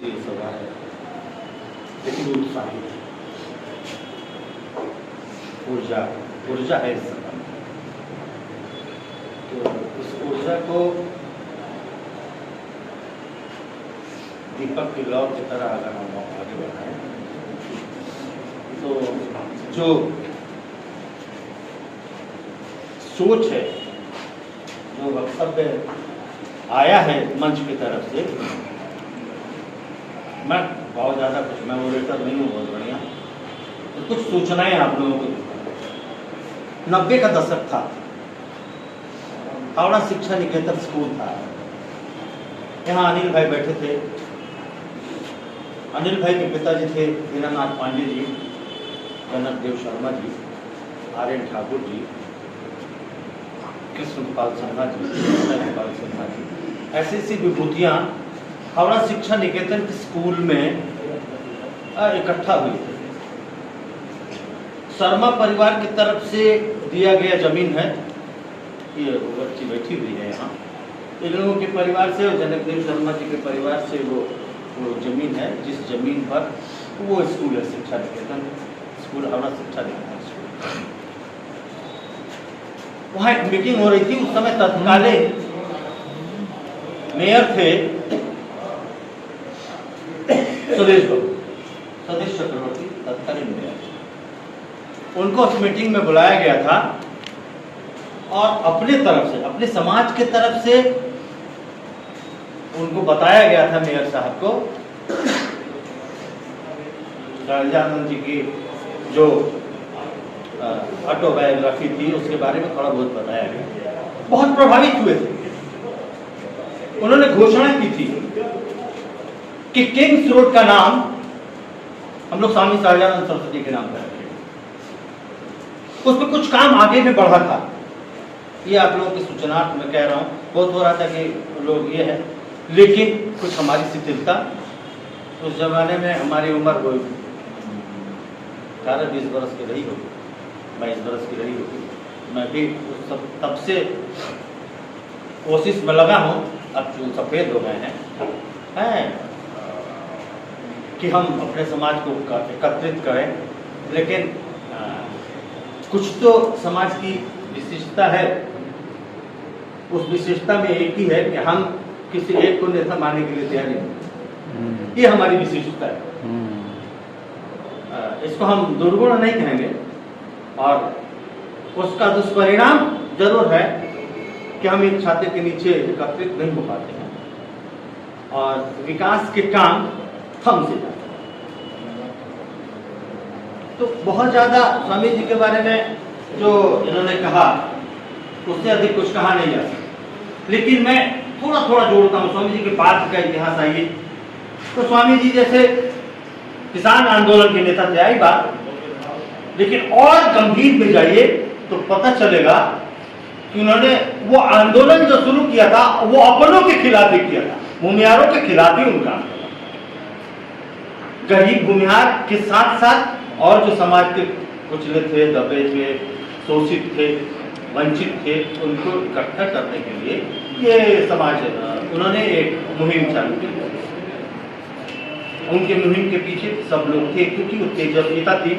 ये सभा है, लेकिन उत्साही है, ऊर्जा है इस सभा में। तो उस ऊर्जा को दीपक की लौ की तरह अगर हम आगे बढ़ाएं तो जो सोच है, जो वक्तव्य आया है मंच की तरफ से, मैं बहुत ज़्यादा कुछ मैं ओरेटर नहीं हूँ बहुत बढ़िया, तो कुछ सूचनाएं आप लोगों को। 90 का दशक था, हावड़ा शिक्षा निकेतन स्कूल था, यहाँ अनिल भाई बैठे थे। अनिल भाई के पिताजी थे दीनानाथ पांडे जी, जनक देव शर्मा जी, आर्यन ठाकुर जी, कृष्णपाल सिन्हा जी, कृष्णपाल सिन्हा जी, ऐसी विभूतियाँ हावड़ा शिक्षा निकेतन के स्कूल में इकट्ठा हुई थी। शर्मा परिवार की तरफ से दिया गया जमीन है, ये बच्ची बैठी हुई है यहाँ, इन लोगों के परिवार से और जनक देव शर्मा जी के परिवार से वो जमीन है, जिस जमीन पर वो स्कूल है, शिक्षा निकेतन स्कूल, हावड़ा शिक्षा निकेतन स्कूल। वहाँ एक मीटिंग हो रही थी। उस समय तत्कालीन मेयर थे सतीश चक्रवर्ती, तत्कालीन मेयर। उनको उस मीटिंग में बुलाया गया था और अपने तरफ से, अपने समाज के तरफ से उनको बताया गया था, मेयर साहब को, शैलजानंद जी की जो ऑटोबायोग्राफी थी उसके बारे में थोड़ा बहुत बताया गया। बहुत प्रभावित हुए थे। उन्होंने घोषणा की थी कि किंग्स रोड का नाम हम लोग स्वामी शैलजानंद सरस्वती के नाम पर रखेंगे। उसमें कुछ काम आगे में बढ़ा था, ये आप लोगों की सूचनार्थ में कह रहा हूँ। बहुत हो रहा था कि लोग ये है, लेकिन कुछ हमारी शिथिलता, उस जमाने में हमारी उम्र कोई 18-20 बरस की रही होगी, 22 बरस की रही होगी। मैं भी उस सब तब से कोशिश में लगा हूँ, अब जो सफ़ेद हो गए हैं कि हम अपने समाज को एकत्रित करें, लेकिन कुछ तो समाज की विशिष्टता है। उस विशेषता में एक ही है कि हम किसी एक को नेता मानने के लिए तैयार नहीं, ये हमारी विशिष्टता है। इसको हम दुर्गुण नहीं कहेंगे, और उसका दुष्परिणाम जरूर है कि हम एक छाते के नीचे एकत्रित नहीं हो पाते हैं और विकास के काम थम से जाते हैं। तो बहुत ज्यादा स्वामी जी के बारे में जो इन्होंने कहा उससे अधिक कुछ कहा नहीं जा सकता, लेकिन मैं थोड़ा थोड़ा जोड़ता हूँ। स्वामी जी के बाद का इतिहास आइए तो स्वामी जी जैसे किसान आंदोलन के नेता थे, आई बात, लेकिन और गंभीर में जाइए तो पता चलेगा कि उन्होंने वो आंदोलन जो शुरू किया था वो अपनों के खिलाफ ही किया था, भूमिहारों के खिलाफ ही उनका आंदोलन। गरीब भूमिहार के साथ साथ और जो समाज के कुचले थे, दबे थे, शोषित थे, वंचित थे, उनको इकट्ठा करने के लिए ये समाज उन्होंने एक मुहिम चालू की। उनके मुहिम के पीछे सब लोग थे, क्योंकि वो तेजस्विता थी,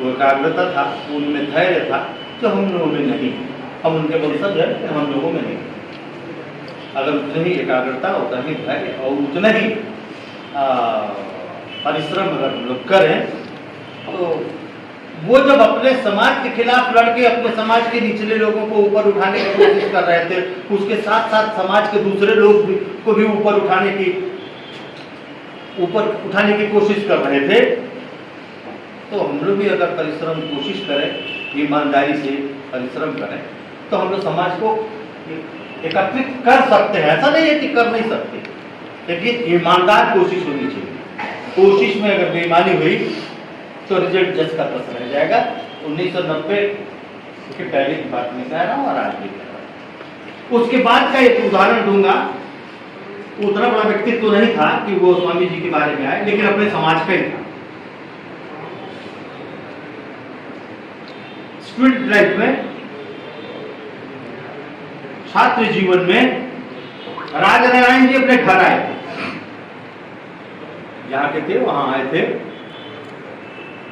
वो एकाग्रता था, उनमें धैर्य था, जो हम लोगों में नहीं। हम उनके वंशज हैं, हम लोगों में नहीं। अगर उतनी ही एकाग्रता, उतना ही धैर्य और उतना ही परिश्रम अगर हम लोग करें, तो वो जब अपने समाज के खिलाफ लड़के अपने समाज के निचले लोगों को ऊपर उठाने की कोशिश कर रहे थे, उसके साथ साथ समाज के दूसरे लोग को भी ऊपर उठाने की कोशिश कर रहे थे। तो हम लोग भी अगर परिश्रम कोशिश करें, ईमानदारी से परिश्रम करें, तो हम लोग समाज को एकत्रित कर सकते हैं। ऐसा नहीं है कि कर नहीं सकते, लेकिन ईमानदार कोशिश होनी चाहिए। कोशिश में अगर बेईमानी हुई तो रिजल्ट जज का पता रह जाएगा। 1990 के पहले की बात नहीं कह रहा हूँ और आज भी कह रहा हूँ। उसके बाद का एक उदाहरण दूंगा। उतना बड़ा व्यक्तित्व तो नहीं था कि वो स्वामी जी के बारे में आए, लेकिन अपने समाज का ही था। स्टूडेंट लाइफ में, छात्र जीवन में राजनारायण जी अपने घर आए थे। यहाँ के थे, वहां आए थे,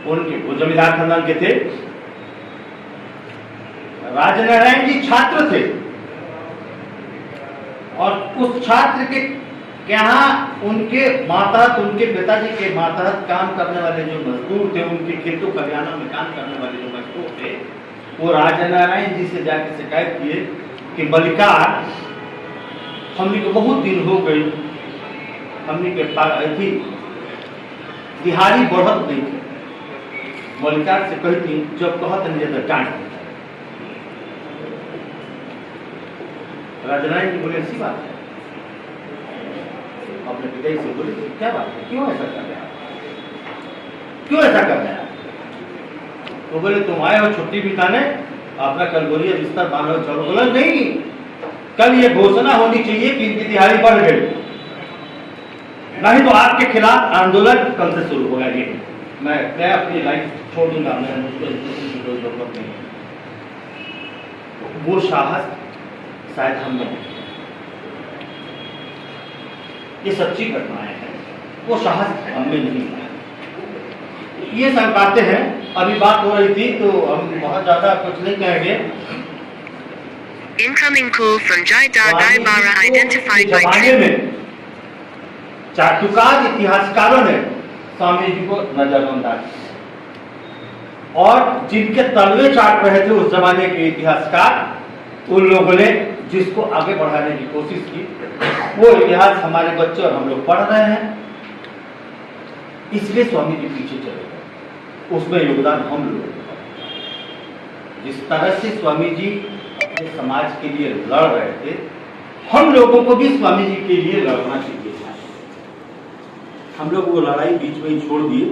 उनके वो जमींदार खानदान के थे। राजनारायण जी छात्र थे और उस छात्र के यहाँ उनके मातहत, उनके पिताजी के मातहत काम करने वाले जो मजदूर थे, उनके खेतों खलिहानों में काम करने वाले जो मजदूर थे, वो राजनारायण जी से जाकर शिकायत किए कि मलिकार, हमने को बहुत दिन हो गई, हमने के पास थी दिहाड़ी बढ़त नहीं थी। मलिकार से कहती जब कहत नहीं जाता डांट। राजनारायण जी बोले ऐसी बात है, अपने पिताजी से बोले क्या बात है, क्यों ऐसा कर रहे हैं, क्यों ऐसा कर रहे हैं? तो बोले तुम आए हो छुट्टी बिताने, अपना कलगोरिया बिस्तर बांधो चलो। बोला नहीं, कल ये घोषणा होनी चाहिए कि इनकी दिहाड़ी बढ़ गई, नहीं तो आपके खिलाफ आंदोलन कल से शुरू होगा। ये मैं अपनी लाइफ छोड़ दूंगा, मैं मुझको जरूरत नहीं। वो साहस शायद हम में, ये सच्ची घटनाएं हैं, वो साहस हम में नहीं है। ये सब बातें हैं। अभी बात हो रही थी तो हम बहुत ज्यादा कुछ नहीं कहेंगे। Incoming call from Jaida Gaibara identified by जमाने में चाटुकार इतिहासकारों ने स्वामी जी को नजरअंदाज किया और जिनके तलवे चाट रहे थे उस जमाने के इतिहासकार, उन लोगों ने जिसको आगे बढ़ाने की कोशिश की, वो इतिहास हमारे बच्चे और हम लोग पढ़ रहे हैं, इसलिए स्वामी जी पीछे चले गए। उसमें योगदान हम लोग, जिस तरह से स्वामी जी समाज के लिए लड़ रहे थे, हम लोगों को भी स्वामी जी के लिए लड़ना चाहिए। हम लोग वो लड़ाई बीच में ही छोड़ दिए।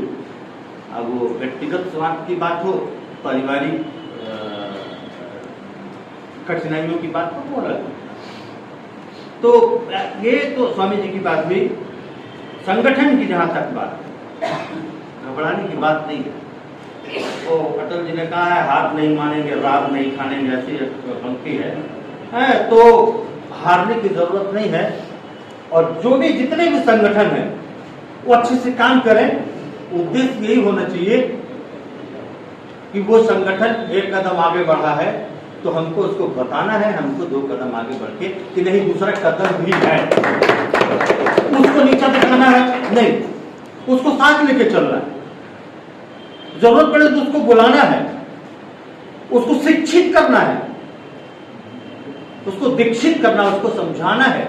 अब वो व्यक्तिगत स्वार्थ की बात हो, पारिवारिक कठिनाइयों की बात हो, वो अलग। तो ये तो स्वामी जी की बात हुई। संगठन की जहाँ तक बात, घबराने की बात नहीं है। वो अटल जी ने कहा है हाथ नहीं मानेंगे रात नहीं खानेंगे, ऐसी पंक्ति है तो हारने की जरूरत नहीं है। और जो भी जितने भी संगठन हैं वो अच्छे से काम करें। उद्देश्य यही होना चाहिए कि वो संगठन एक कदम आगे बढ़ा है तो हमको उसको बताना है, हमको 2 कदम आगे बढ़ के कि नहीं दूसरा कदम भी है, उसको नीचा दिखाना है नहीं, उसको साथ लेके चलना है। जरूरत पड़े तो उसको बुलाना है, उसको शिक्षित करना है, उसको दीक्षित करना, उसको समझाना है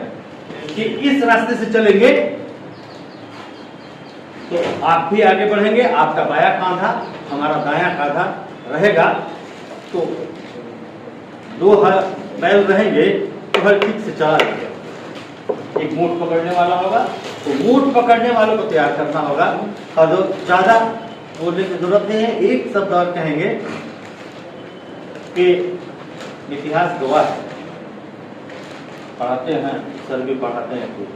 कि इस रास्ते से चलेंगे तो आप भी आगे बढ़ेंगे। आपका बायां कांधा हमारा दायां कांधा रहेगा, तो 2 बैल रहेंगे तो हर ठीक से चला जाएगा। एक मूठ पकड़ने वाला होगा तो मूठ पकड़ने वालों को तैयार करना होगा। और ज्यादा बोलने की जरूरत नहीं है, एक शब्द और कहेंगे कि इतिहास गवाह है। पढ़ाते हैं, सर भी पढ़ाते हैं तो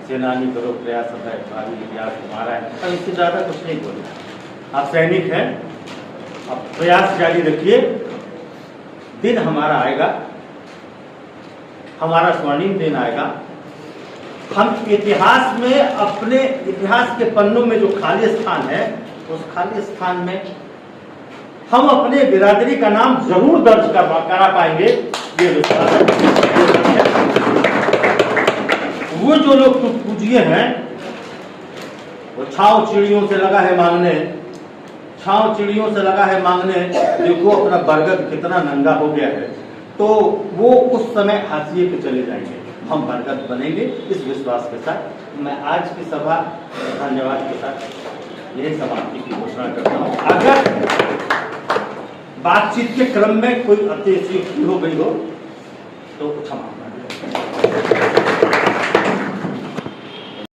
सेनानी करो प्रयास है, भावी इतिहास हमारा है, तो इससे ज्यादा कुछ नहीं बोलना। आप सैनिक हैं, आप प्रयास जारी रखिए, दिन हमारा आएगा, हमारा स्वर्णिम दिन आएगा। हम इतिहास में, अपने इतिहास के पन्नों में जो खाली स्थान है, उस खाली स्थान में हम अपने बिरादरी का नाम जरूर दर्ज करा पाएंगे, ये विश्वास है। वो जो लोग पूजिए हैं, वो छाव चिड़ियों से लगा है मांगने, छाव चिड़ियों से लगा है मांगने, देखो अपना बरगद कितना नंगा हो गया है, तो वो उस समय हाशिए पे चले जाएंगे। हम बरगद बनेंगे इस विश्वास के साथ। मैं आज की सभा धन्यवाद के साथ यही समाप्ति की घोषणा करता हूँ। अगर बातचीत के क्रम में कोई अतिशयोक्ति हो गई हो तो क्षमा।